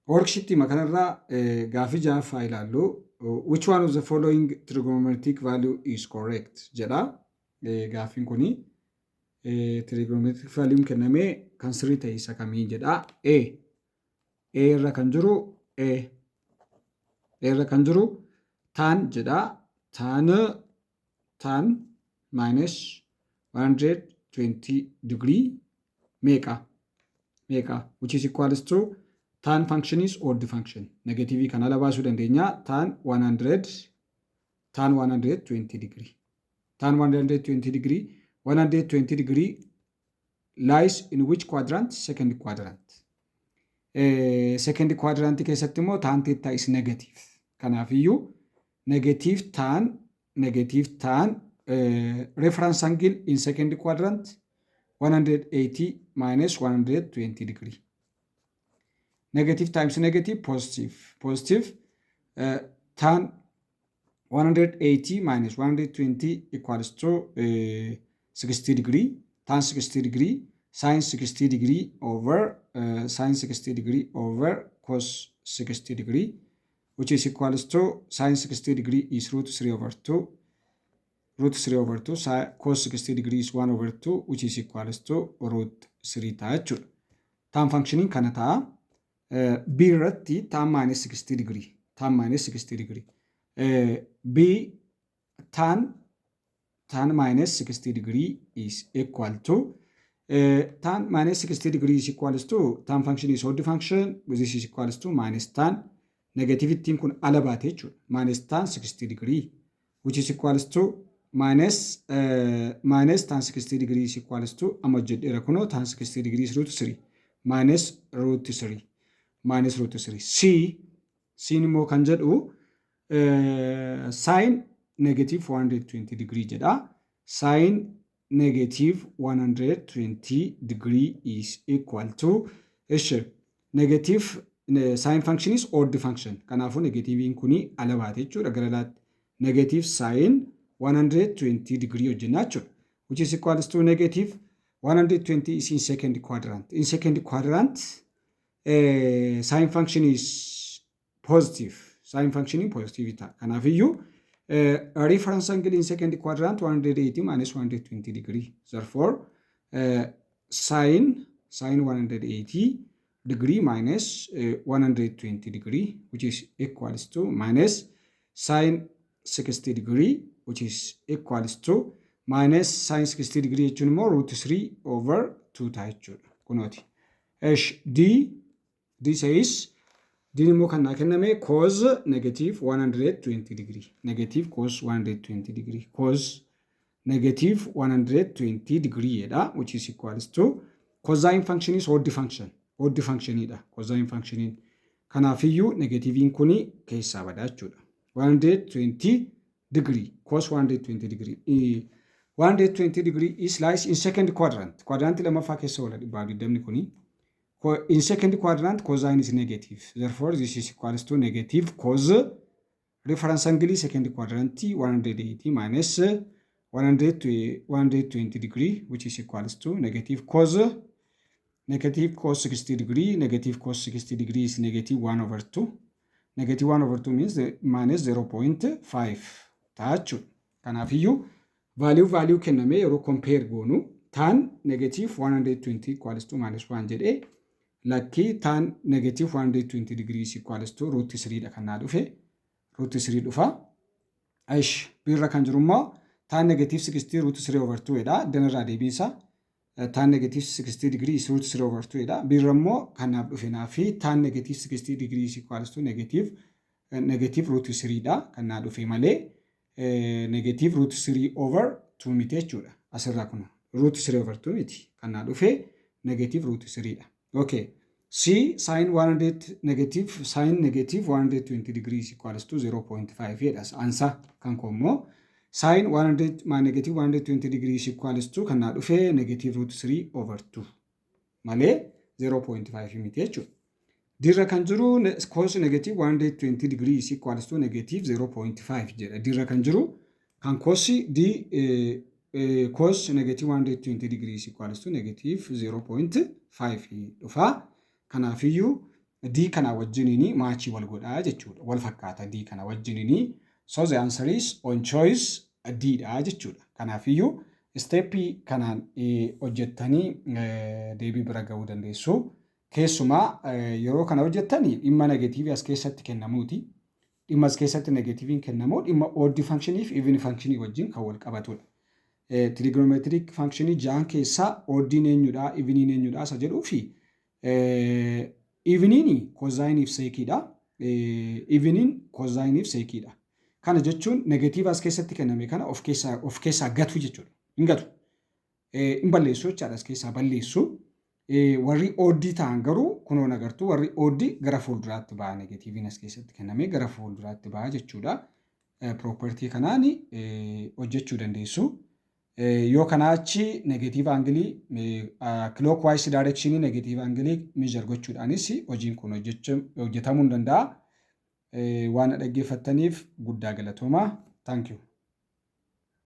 worksheet makanarraa gaafii ja'affaa ilaallu. Which one of the following trigonometric value is correct jedha. Gaafiin kuni trigonometric value kennamee kan sirrii ta'e isa kamii jedha. A irra kan jiru A irra kan jiru tan jedha. Tan minus 120 degree meeqa which is equals to tan function is odd function. Negative kan ala baasuu dandeenya. Tan 120 degree. Tan 120 degree. 120 degree lies in which quadrant? Second quadrant. Second quadrant keessatti immoo tan theta is negative. Kanaafiyyuu negative tan reference angle in second quadrant 180 minus 120 degree. Negative times negative, positive. Tan 180 minus 120 equals to 60 degree. Tan 60 degree, sin 60 degree over sin 60 degree over cos 60 degree, which is equals to sin 60 degree is root 3 over 2. Root 3 over 2, cos 60 degree is 1 over 2, which is equals to root 3 ta'a jechuudha. Tan functioning kana ta'a. B irratti tan minus 60 degree. Tan minus 60 degree. B tan minus 60 degree is equal to tan minus 60 degree is equals to tan function is odd function, this is equals to minus tan negativity kun ala baate jechuudha. Minus tan 60 degree, which is equals to minus tan 60 degree is equals to amma jedheera kuno tan 60 degree is root 3 minus root 3 minus root 3. Sin immoo kan jedhu sin negative 120 degree jedha. Sin negative 120 degree is equal to negative sin function is odd function. Kanaafu negative kuni ala baate jechuudha. Gara negative sin 120 degree hojjenna jechuudha. Which is equals to negative 120 is in second quadrant. In second quadrant sin function is positive. Sin function is positive. Kanaafiyyuu reference angle in second quadrant 180 minus 120 degree. Therefore, sin 180 degree minus 120 degree, which is equals to minus sin 60 degree, which is equals to minus sin 60 degree jechuun immoo root 3 over 2 ta'a jechuudha. Kunooti. D says D immoo kan naa kenname cos negative 120 degree. Negative cos 120 degree. Cos negative 120 degree jedha, which is equals to cosine function is odd function. Odd function idha. Cosine function in. Kanaafiyyuu negativiin kuni keessaa badaa jechuudha. 120 degree. Cos 120 degree. 120 degree is lies in second quadrant. Quadrant lamaffaa keessa oola dhibbaaf 20 kuni. In second quadrant, cosine is negative. Therefore, this is equals to negative cos reference angle second quadrant 180 minus 120 degree, which is equals to negative cos 60 degree. Negative cos 60 degree is negative 1 over 2. Negative 1 over 2 means minus 0.5. Tachu. Kanaafiyyuu value kenname yeroo compare goonu tan negative 120 equals to minus 1 jedhee lakkii tan negative 120 degree is equals to root 3 dha kan naa dhufe. Root 3 dhufa. Birra kan jiru immoo tan negative 60 root 3 over 2 dha. Danarraa deebiinsa tan negative 60 degree is root 3 over 2 dha. Birra immoo kan naaf dhufe naa fi tan negative 60 degree is equals to negative root 3 dha kan naa dhufe malee negative root 3 over 2 miti jechuudha. Asirraa kun root 3 over 2 miti kan naa dhufe negative root 3 dha. Okay. C sin 120 degrees equals to 0.5 jedhas. Ansa kan kommo sin negative 120 degrees equals to kan naa dhufe negative root 3 over 2 malee 0.5 miti jechuudha. Dirra kan jiru cos negative 120 degrees equals to negative 0.5 jedha. Dirra kan jiru kan cos negative 120 degrees equals to negative 0.5 dhufa. Kanaafiyyuu D kana wajjiniin maachii wal godhaa jechuudha. Wal fakkaata D kana wajjiniin. So the answer is on choice D dha jechuudha. Kanaafiyyuu isteeppii kanaan hojjettanii deebii bira ga'uu dandeessu. Keessumaa yeroo kana hojjettanii dhimma negatiivii as keessatti kennamuuti. Dhimma as keessatti negatiiviin kennamu dhimma odd functionii fi even functionii wajjin kan wal qabatudha. Trigonometric functionii ja'an keessaa oddiin eenyudha, eveniin eenyudha isa jedhuu fi eveniin kozaayiniif seekiidha. Eveniin kozaayiniif seekiidha. Kana jechuun negatiiva as keessatti kenname kana of keessaa gatu jechuudha. Hin gatu. Hin balleessu jechaadha as keessaa balleessu. Warri oddii ta'an garuu kunoon agartuu warri oddii gara fuulduraatti ba'a. Negatiiviin as keessatti kenname gara fuulduraatti ba'a jechuudha. Propertii kanaan hojjechuu dandeessu. Yoo kanaa achi negatiiv aangilii clockwise directionii negatiiv aangilii measure gochuudhaanis hojiin kun hojjetamuu ni danda'a. Waan dhaggeeffattaniif guddaa galatoomaa. Thank you.